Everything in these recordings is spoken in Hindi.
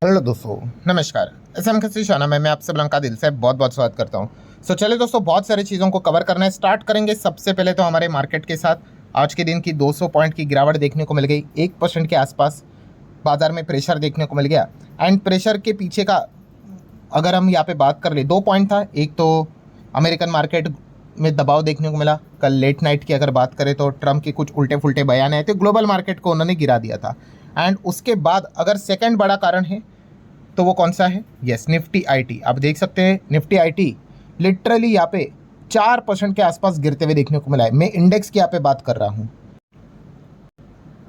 हेलो दोस्तों, नमस्कार। एसएम खसी शाना में मैं आपसे बुलंका दिल से बहुत बहुत स्वागत करता हूं। चलिए दोस्तों, बहुत सारी चीज़ों को कवर करना है। स्टार्ट करेंगे सबसे पहले तो हमारे मार्केट के साथ। आज के दिन की 200 पॉइंट की गिरावट देखने को मिल गई, 1% के आसपास बाजार में प्रेशर देखने को मिल गया। एंड प्रेशर के पीछे का अगर हम यहाँ पे बात कर ले, 2 पॉइंट था। एक तो अमेरिकन मार्केट में दबाव देखने को मिला। कल लेट नाइट की अगर बात करें तो ट्रम्प के कुछ उल्टे फुल्टे बयान आए थे, ग्लोबल मार्केट को उन्होंने गिरा दिया था। एंड उसके बाद अगर सेकंड बड़ा कारण है तो वो कौन सा है? Yes, Nifty IT. आप देख सकते हैं निफ्टी आईटी लिटरली यहाँ पे 4% के आसपास गिरते हुए देखने को मिला है। मैं इंडेक्स की यहाँ पे बात कर रहा हूँ।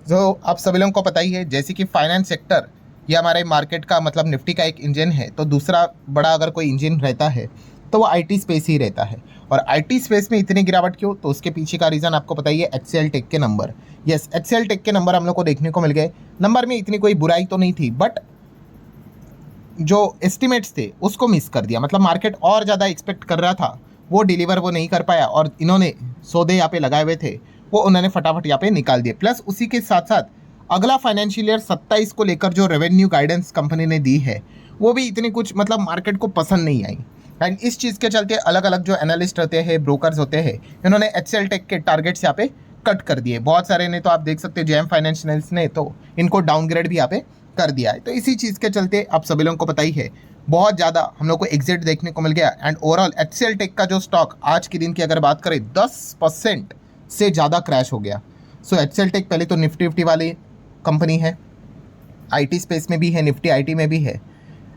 जो आप सभी लोगों को पता ही है, जैसे कि फाइनेंस सेक्टर ये हमारे मार्केट का मतलब निफ्टी का एक इंजन है, तो दूसरा बड़ा अगर कोई इंजन रहता है तो वो आईटी स्पेस ही रहता है। और आईटी स्पेस में इतनी गिरावट क्यों? तो उसके पीछे का रीज़न आपको पता ही है, एचसीएल टेक के नंबर। यस, एचसीएल टेक के नंबर हम लोग को देखने को मिल गए। नंबर में इतनी कोई बुराई तो नहीं थी, बट जो एस्टिमेट्स थे उसको मिस कर दिया। मतलब मार्केट और ज़्यादा एक्सपेक्ट कर रहा था, वो डिलीवर वो नहीं कर पाया। और इन्होंने सौदे यहाँ पे लगाए हुए थे, वो उन्होंने फटाफट यहाँ पे निकाल दिए। प्लस उसी के साथ साथ अगला फाइनेंशियल ईयर 27 को लेकर जो रेवेन्यू गाइडेंस कंपनी ने दी है, वो भी इतनी कुछ मतलब मार्केट को पसंद नहीं आई। एंड इस चीज़ के चलते अलग अलग जो एनालिस्ट होते हैं, ब्रोकर्स होते हैं, इन्होंने एचसीएल टेक के टारगेट्स यहाँ पे कट कर दिए। बहुत सारे ने तो आप देख सकते हैं, जेएम फाइनेंशियल्स ने तो इनको डाउनग्रेड भी यहाँ पे कर दिया है। तो इसी चीज़ के चलते आप सभी लोगों को पता ही है, बहुत ज़्यादा हम लोग को एग्जिट देखने को मिल गया। एंड ओवरऑल एचसीएल टेक का जो स्टॉक आज के दिन की अगर बात करें, 10% से ज़्यादा क्रैश हो गया। एचसीएल टेक पहले तो निफ्टी फिफ्टी वाली कंपनी है, आईटी स्पेस में भी है, निफ्टी आईटी में भी है।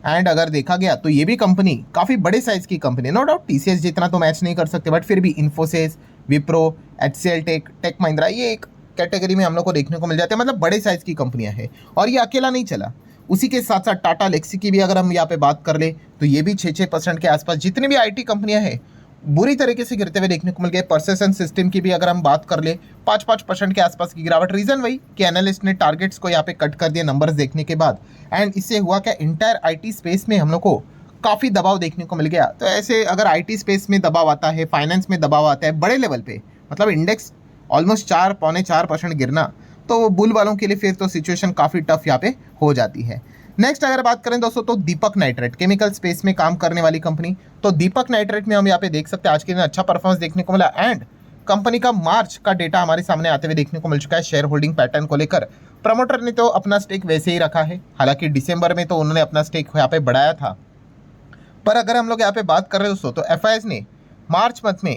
एंड अगर देखा गया तो ये भी कंपनी काफ़ी बड़े साइज़ की कंपनी है। नो डाउट टीसीएस जितना तो मैच नहीं कर सकते, बट फिर भी Infosys, Wipro, HCL tech, tech Mahindra, ये एक कैटेगरी में हम लोग को देखने को मिल जाते हैं। मतलब बड़े साइज़ की कंपनियां हैं। और ये अकेला नहीं चला, उसी के साथ साथ टाटा लेक्सी की भी अगर हम यहाँ पे बात कर ले तो ये भी 6% के आसपास। जितनी भी आईटी कंपनियां हैं बुरी तरीके से गिरते हुए देखने को मिल गए। परसेसन सिस्टम की भी अगर हम बात कर ले, 5% के आसपास की गिरावट। रीजन वही कि एनालिस्ट ने टारगेट्स को यहाँ पे कट कर दिए नंबर्स देखने के बाद। एंड इससे हुआ क्या, इंटायर आईटी स्पेस में हम लोग को काफ़ी दबाव देखने को मिल गया। तो ऐसे अगर आईटी स्पेस में दबाव आता है, फाइनेंस में दबाव आता है बड़े लेवल पे, मतलब इंडेक्स ऑलमोस्ट 4-4.25% गिरना, तो बुल वालों के लिए फिर तो सिचुएशन काफ़ी टफ यहाँ पे हो जाती है। नेक्स्ट अगर बात करें दोस्तों, तो दीपक नाइट्रेट, केमिकल स्पेस में काम करने वाली कंपनी। तो दीपक नाइट्रेट में हम यहाँ पे देख सकते हैं आज के दिन अच्छा परफॉर्मेंस देखने को मिला। एंड कंपनी का मार्च का डेटा हमारे सामने आते हुए देखने को मिल चुका है। शेयर होल्डिंग पैटर्न को लेकर प्रमोटर ने तो अपना स्टेक वैसे ही रखा है, हालांकि दिसंबर में तो उन्होंने अपना स्टेक यहाँ पे बढ़ाया था। पर अगर हम लोग यहाँ पे बात कर रहे हैं दोस्तों, तो एफआईएस ने मार्च मंथ में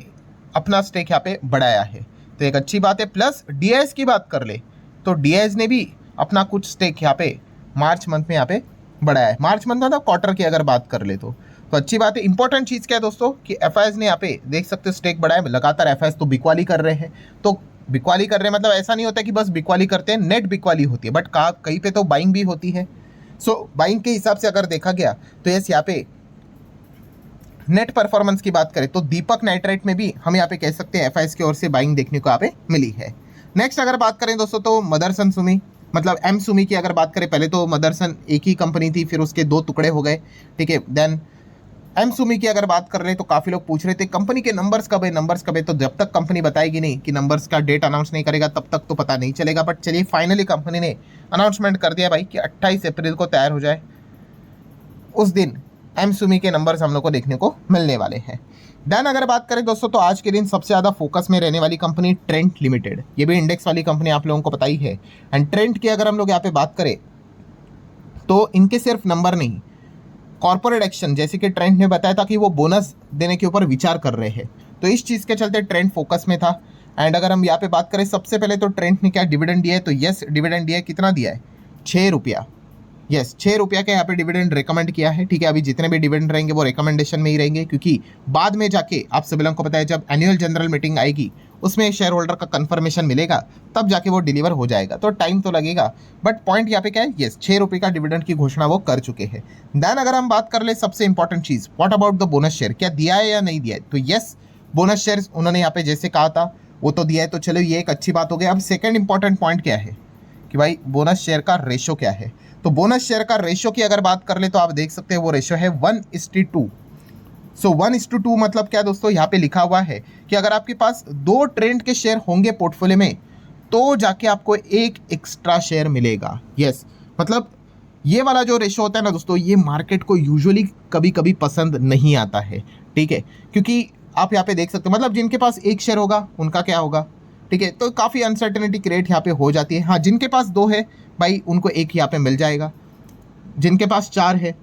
अपना स्टेक यहाँ पे बढ़ाया है, तो एक अच्छी बात है। प्लस डीआईएस की बात कर ले तो डीआईएस ने भी अपना कुछ स्टेक यहाँ पे मार्च मंथ में यहाँ पे बढ़ाया है। मार्च मंथ मतलब क्वार्टर की अगर बात कर ले तो अच्छी बात है। इंपॉर्टेंट चीज़ क्या है दोस्तों कि एफआईएस ने यहाँ पे देख सकते हो स्टेक बढ़ाया है। लगातार एफआईएस तो बिकवाली कर रहे हैं। तो बिकवाली कर रहे हैं मतलब ऐसा नहीं होता कि बस बिकवाली करते हैं, नेट बिकवाली होती है, बट कहीं पे तो बाइंग भी होती है। बाइंग के हिसाब से अगर देखा गया तो यस, यहाँ पे नेट परफॉर्मेंस की बात करें तो दीपक नाइट्रेट में भी हम यहाँ पे कह सकते हैं एफआईएस की ओर से बाइंग देखने को यहाँ पे मिली है। नेक्स्ट अगर बात करें दोस्तों, तो मदरसन सुमी, मतलब एम सुमी की अगर बात करें, पहले तो मदरसन एक ही कंपनी थी, फिर उसके 2 टुकड़े हो गए, ठीक है। देन एम सुमी की अगर बात कर रहे हैं तो काफ़ी लोग पूछ रहे थे कंपनी के नंबर्स कब है, नंबर्स कब है। तो जब तक कंपनी बताएगी नहीं कि नंबर्स का डेट अनाउंस नहीं करेगा, तब तक तो पता नहीं चलेगा। बट चलिए, फाइनली कंपनी ने अनाउंसमेंट कर दिया भाई कि 28 अप्रैल को तैयार हो जाए, उस दिन एम सुमी के नंबर्स हम लोग को देखने को मिलने वाले हैं। देन अगर बात करें दोस्तों, तो आज के दिन सबसे ज़्यादा फोकस में रहने वाली कंपनी ट्रेंट लिमिटेड, ये भी इंडेक्स वाली कंपनी आप लोगों को पता ही है। एंड ट्रेंट की अगर हम लोग यहाँ पे बात करें तो इनके सिर्फ नंबर नहीं, कॉर्पोरेट एक्शन, जैसे कि ट्रेंट ने बताया था कि वो बोनस देने के ऊपर विचार कर रहे हैं, तो इस चीज़ के चलते ट्रेंट फोकस में था। एंड अगर हम यहाँ पे बात करें, सबसे पहले तो ट्रेंट ने क्या डिविडेंड दिया है, तो यस डिविडेंड दिया है। कितना दिया है? 6 रुपया। यस, 6 रुपया का यहाँ पे डिविडेंड रिकमेंड किया है, ठीक है। अभी जितने भी डिविडेंड रहेंगे वो रिकमेंडेशन में ही रहेंगे, क्योंकि बाद में जाके आप सभी लोगों को पता है जब एनुअल जनरल मीटिंग आएगी उसमें शेयर होल्डर का कंफर्मेशन मिलेगा, तब जाके वो डिलीवर हो जाएगा, तो टाइम तो लगेगा। बट पॉइंट यहाँ पे क्या है, यस 6 रुपये का डिविडेंड की घोषणा वो कर चुके हैं। देन अगर हम बात कर ले सबसे important cheese, what about the bonus share, क्या दिया है या नहीं दिया है? तो यस, बोनस शेयर उन्होंने यहाँ पे जैसे कहा था वो तो दिया है, तो चलो ये एक अच्छी बात हो गई। अब सेकेंड इंपॉर्टेंट पॉइंट क्या है कि भाई बोनस शेयर का रेशो क्या है। तो बोनस शेयर का रेशो की अगर बात कर ले तो आप देख सकते हैं वो रेशो है 1:2। 1:2 मतलब क्या दोस्तों, यहाँ पे लिखा हुआ है कि अगर आपके पास 2 ट्रेंड के शेयर होंगे पोर्टफोलियो में तो जाके आपको एक एक्स्ट्रा शेयर मिलेगा। यस, मतलब ये वाला जो रेशो होता है ना दोस्तों, ये मार्केट को यूजुअली कभी कभी पसंद नहीं आता है, ठीक है, क्योंकि आप यहाँ पे देख सकते हो, मतलब जिनके पास एक शेयर होगा उनका क्या होगा, ठीक है, तो काफ़ी अनसर्टेनिटी क्रिएट यहाँ पे हो जाती है। हाँ, जिनके पास 2 है भाई उनको 1 यहाँ पे मिल जाएगा, जिनके पास 4 है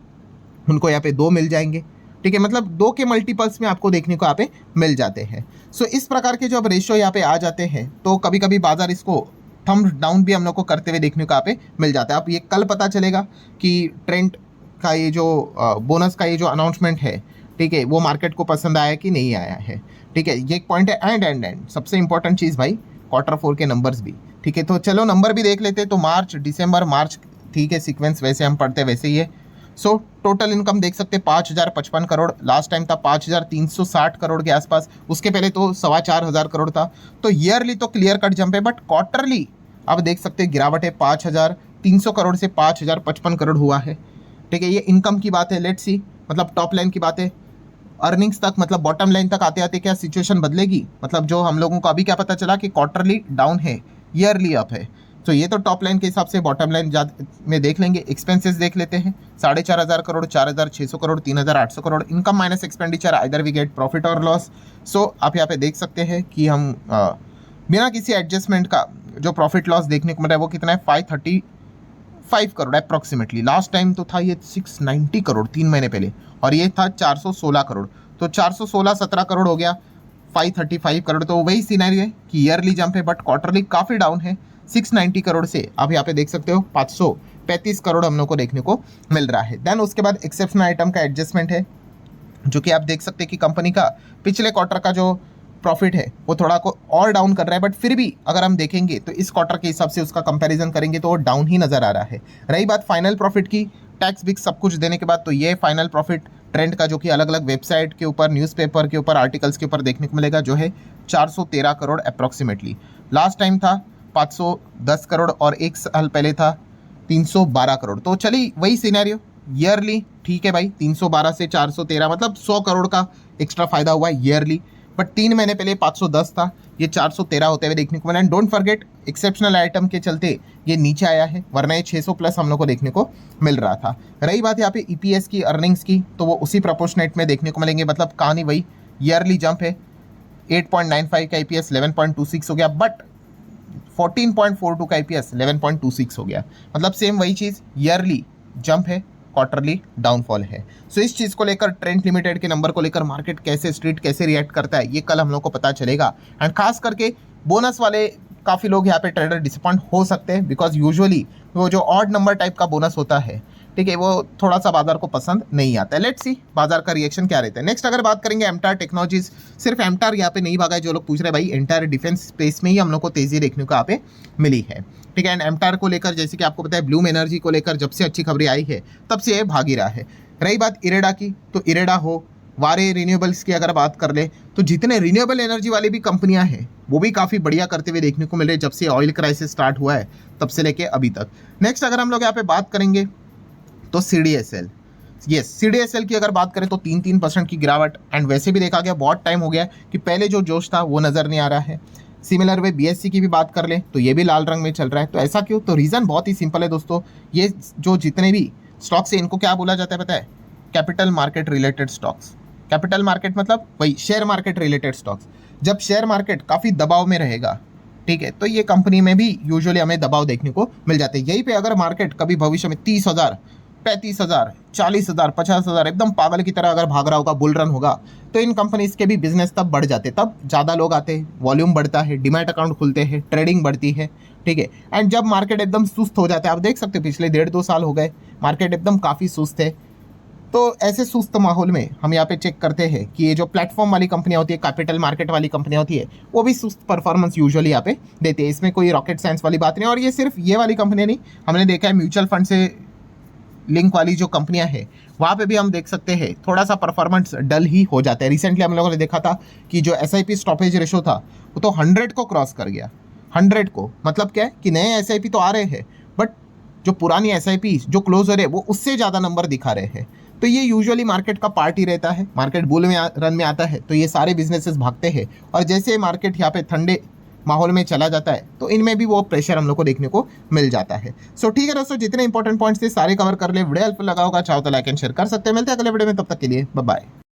उनको यहाँ पे 2 मिल जाएंगे, ठीक है, मतलब 2 के मल्टीपल्स में आपको देखने को यहाँ पे मिल जाते हैं। सो इस प्रकार के जो अब रेशियो यहाँ पे आ जाते हैं तो कभी कभी बाजार इसको थम्स डाउन भी हम लोग को करते हुए देखने को यहाँ पे मिल जाता है। अब ये कल पता चलेगा कि ट्रेंड का ये जो बोनस का ये जो अनाउंसमेंट है, ठीक है, वो मार्केट को पसंद आया कि नहीं आया है, ठीक है, ये एक पॉइंट है। एंड सबसे इंपॉर्टेंट चीज़ भाई Q4 के नंबर्स भी, ठीक है, तो चलो नंबर भी देख लेते हैं। तो मार्च दिसंबर मार्च, ठीक है, सीक्वेंस वैसे हम पढ़ते वैसे ही है। सो टोटल इनकम देख सकते हैं 5055 करोड़, लास्ट टाइम था 5360 करोड़ के आसपास, उसके पहले तो 4500 करोड़ था। तो ईयरली तो क्लियर कट जंप है, बट क्वार्टरली आप देख सकते हैं गिरावट है, 5300 करोड़ से 5055 करोड़ हुआ है, ठीक है, ये इनकम की बात है। लेट्स सी, मतलब टॉप लाइन की बात है, अर्निंग्स तक, मतलब बॉटम लाइन तक आते आते क्या सिचुएशन बदलेगी, मतलब जो हम लोगों को अभी क्या पता चला कि क्वार्टरली डाउन है, ईयरली अप है। तो ये तो टॉप लाइन के हिसाब से, बॉटम लाइन में देख लेंगे। एक्सपेंसेस देख लेते हैं, 4500 crore, 4600 crore, 3800 crore, income minus expenditure, either we get profit or loss. So आप यहाँ पे देख सकते हैं कि हम बिना किसी एडजस्टमेंट का जो प्रॉफिट लॉस देखने को मिल रहा है वो कितना है, 535 करोड़ अप्रॉक्सीमेटली। लास्ट टाइम तो था ये 690 करोड़ 3 महीने पहले, और ये था 416 करोड़, तो 416-17 करोड़ हो गया, 535 करोड़। तो वही सिनेरियो है कि ईयरली जंप है बट क्वार्टरली काफ़ी डाउन है, 690 करोड़ से आप यहाँ पे देख सकते हो 535 करोड़ हम लोग को देखने को मिल रहा है। देन उसके बाद एक्सेप्शनल आइटम का एडजस्टमेंट है, जो कि आप देख सकते हैं कि कंपनी का पिछले क्वार्टर का जो प्रॉफिट है वो थोड़ा को और डाउन कर रहा है, बट फिर भी अगर हम देखेंगे तो इस क्वार्टर के हिसाब से उसका कंपैरिजन करेंगे तो वो डाउन ही नज़र आ रहा है। रही बात फाइनल प्रॉफिट की, टैक्स बिक्स सब कुछ देने के बाद, तो ये फाइनल प्रॉफिट ट्रेंड का जो कि अलग अलग वेबसाइट के ऊपर, न्यूज़पेपर के ऊपर, आर्टिकल्स के ऊपर देखने को मिलेगा, जो है 413 करोड़ अप्रॉक्सीमेटली। लास्ट टाइम था 510 करोड़ और एक साल पहले था 312 करोड़। तो चलिए वही सिनेरियो, ईयरली ठीक है भाई, 312 से 413 मतलब 100 करोड़ का एक्स्ट्रा फायदा हुआ है ईयरली, बट 3 महीने पहले 510 था, ये 413 होते हुए देखने को मिला। And don't forget exceptional item के चलते ये नीचे आया है, वरना ये 600 प्लस हम लोग को देखने को मिल रहा था। रही बात यहाँ पे ईपीएस की, अर्निंग्स की, तो वो उसी प्रोपोर्शनेट में देखने को मिलेंगे, मतलब कहानी वही, ईयरली जंप है, 8.95 का ईपीएस 11.26 हो गया, बट 14.42 का ईपीएस 11.26 हो गया, मतलब सेम वही चीज़, ईयरली जंप है, क्वार्टरली डाउनफॉल है। सो इस चीज़ को लेकर, ट्रेंड लिमिटेड के नंबर को लेकर मार्केट कैसे, स्ट्रीट कैसे रिएक्ट करता है, ये कल हम लोग को पता चलेगा। एंड खास करके बोनस वाले काफ़ी लोग यहाँ पे ट्रेडर डिसअपॉइंट हो सकते हैं, बिकॉज यूजुअली वो जो ऑड नंबर टाइप का बोनस होता है, ठीक है, वो थोड़ा सा बाजार को पसंद नहीं आता है। लेट्स सी बाजार का रिएक्शन क्या रहता है। नेक्स्ट अगर बात करेंगे एमटार टेक्नोलॉजीज, सिर्फ एमटार यहाँ पे नहीं भागा है, जो लोग पूछ रहे हैं भाई, एंटायर डिफेंस स्पेस में ही हम लोग को तेजी देखने को यहाँ पे मिली है, ठीक है। एंड एमटार को लेकर, जैसे कि आपको पता है, ब्लूम एनर्जी को लेकर जब से अच्छी खबरें आई है तब से ये भाग ही रहा है। रही बात इरेडा की, तो इरेडा हो, वारे रिन्यूएबल्स की अगर बात कर ले, तो जितने रिन्यूएबल एनर्जी वाली भी कंपनियां हैं वो भी काफ़ी बढ़िया करते हुए देखने को मिल रहे हैं, जब से ऑयल क्राइसिस स्टार्ट हुआ है तब से लेके अभी तक। नेक्स्ट अगर हम लोग यहाँ पे बात करेंगे तो CDSL, यस, CDSL की अगर बात करें तो 3% की गिरावट, एंड वैसे भी देखा गया बहुत टाइम हो गया कि पहले जो जोश था वो नज़र नहीं आ रहा है। सिमिलर वे BSC की भी बात कर लें तो ये भी लाल रंग में चल रहा है। तो ऐसा क्यों? तो रीज़न बहुत ही सिंपल है दोस्तों, ये जो जितने भी स्टॉक्स हैं इनको क्या बोला जाता है पता है? Capital market related stocks. Capital market मतलब वही शेयर मार्केट रिलेटेड स्टॉक्स। जब शेयर मार्केट काफ़ी दबाव में रहेगा, ठीक है, तो ये कंपनी में भी यूजुअली हमें दबाव देखने को मिल जाते हैं। यहीं पे अगर मार्केट कभी भविष्य में 30,000, 35,000, 40,000, 50,000 एकदम पागल की तरह अगर भाग रहा होगा, बुल रन होगा, तो इन कंपनीज के भी बिजनेस तब बढ़ जाते, तब ज़्यादा लोग आते हैं, वॉल्यूम बढ़ता है, डीमैट अकाउंट खुलते हैं, ट्रेडिंग बढ़ती है, ठीक है। एंड जब मार्केट एकदम सुस्त हो जाता है, आप देख सकते हो पिछले 1.5-2 साल हो गए मार्केट एकदम काफ़ी सुस्त है, तो ऐसे सुस्त माहौल में हम यहाँ पे चेक करते हैं कि ये जो प्लेटफॉर्म वाली कंपनियाँ होती है, कैपिटल मार्केट वाली कंपनियाँ होती है, वो भी सुस्त परफॉर्मेंस यूजुअली यहाँ पे देते हैं। इसमें कोई रॉकेट साइंस वाली बात नहीं। और ये सिर्फ ये वाली कंपनियाँ नहीं, हमने देखा है म्यूचुअल फंड से लिंक वाली जो कंपनियां हैं वहाँ पे भी हम देख सकते हैं थोड़ा सा परफॉर्मेंस डल ही हो जाता है। रिसेंटली हम लोगों ने देखा था कि जो SIP स्टॉपेज रेशो था वो तो 100 को क्रॉस कर गया। 100 को मतलब क्या है कि नए SIP तो आ रहे हैं, बट जो पुरानी SIP जो क्लोजर है वो उससे ज़्यादा नंबर दिखा रहे हैं। तो ये यूजुअली मार्केट का पार्ट ही रहता है। मार्केट बुल में रन में आता है तो ये सारे बिजनेसेस भागते हैं, और जैसे मार्केट यहाँ पे ठंडे माहौल में चला जाता है तो इनमें भी वो प्रेशर हम लोग को देखने को मिल जाता है। सो ठीक है दोस्तों, जितने इंपॉर्टेंट पॉइंट्स थे सारे कवर कर ले। वीडियो हेल्पफुल लगा होगा, चाहो तो लाइक एंड शेयर कर सकते हैं। मिलते हैं अगले वीडियो में, तब तक के लिए बाय बाय।